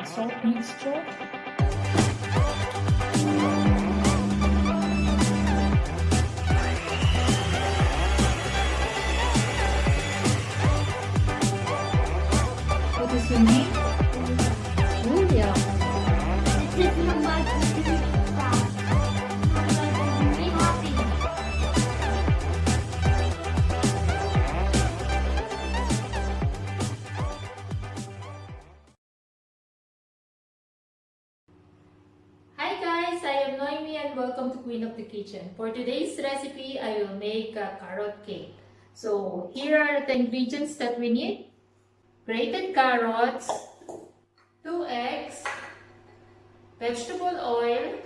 Salt mixture. What is your name? Julia. This is number 3. Be happy. Hi guys, I am Noemi and welcome to Queen of the Kitchen. For today's recipe, I will make a carrot cake. So here are the ingredients that we need. Grated carrots, 2 eggs, vegetable oil,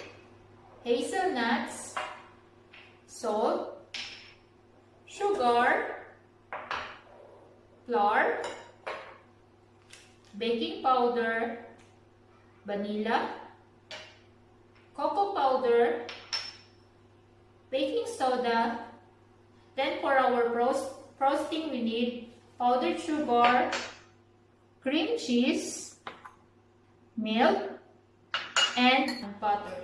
hazelnuts, salt, sugar, flour, baking powder, vanilla, cocoa powder, baking soda. Then for our frosting, we need powdered sugar, cream cheese, milk, and butter.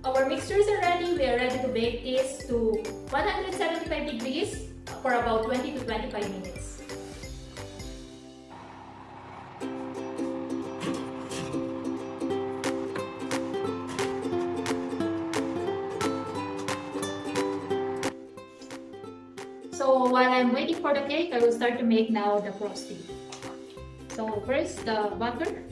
Our mixtures are ready. We are ready to bake this to 175 degrees for about 20 to 25 minutes. So while I'm waiting for the cake, I will start to make now the frosting. So first the butter.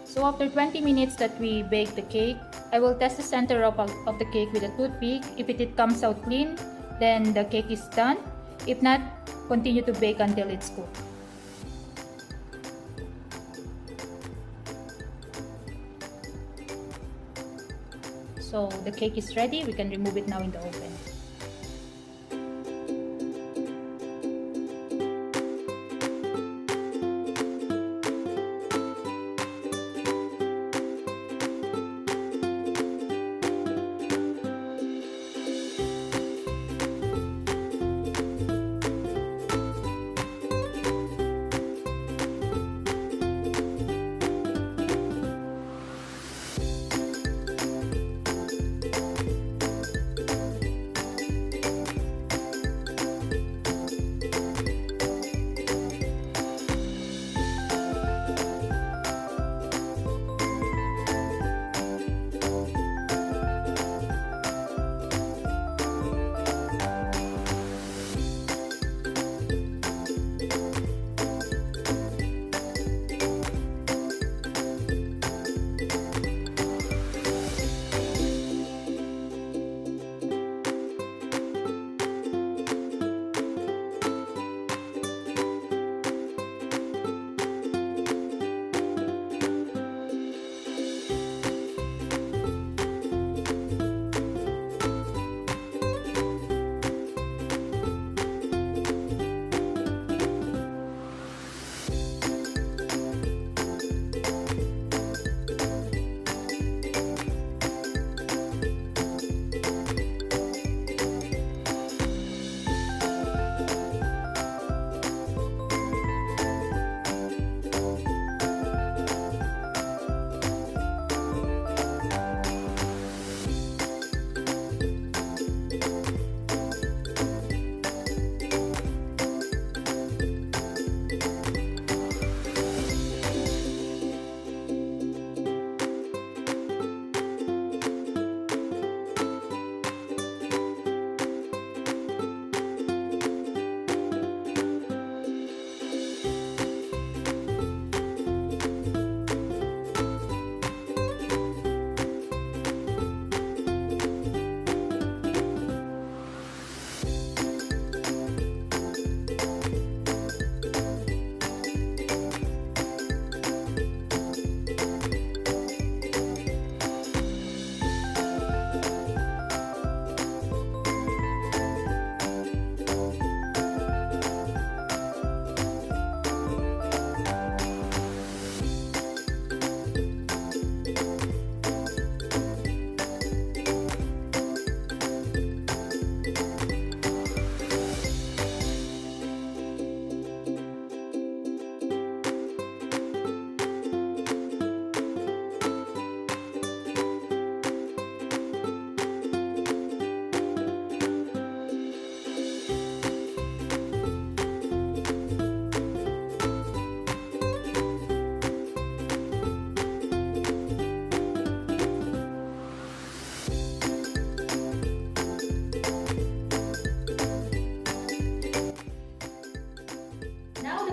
So after 20 minutes that we bake the cake, I will test the center of the cake with a toothpick. If it comes out clean, then the cake is done. If not, continue to bake until it's cooked. So the cake is ready. We can remove it now in the oven.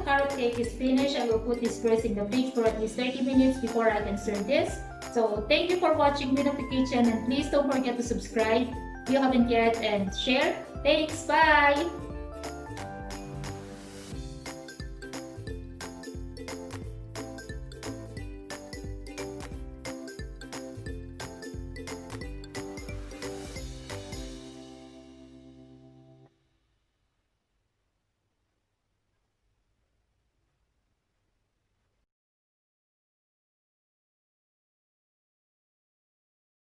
Carrot cake is finished. I will put this first in the fridge for at least 30 minutes before I can serve this. So thank you for watching Queen of the Kitchen, and please don't forget to subscribe if you haven't yet and share. Thanks, bye!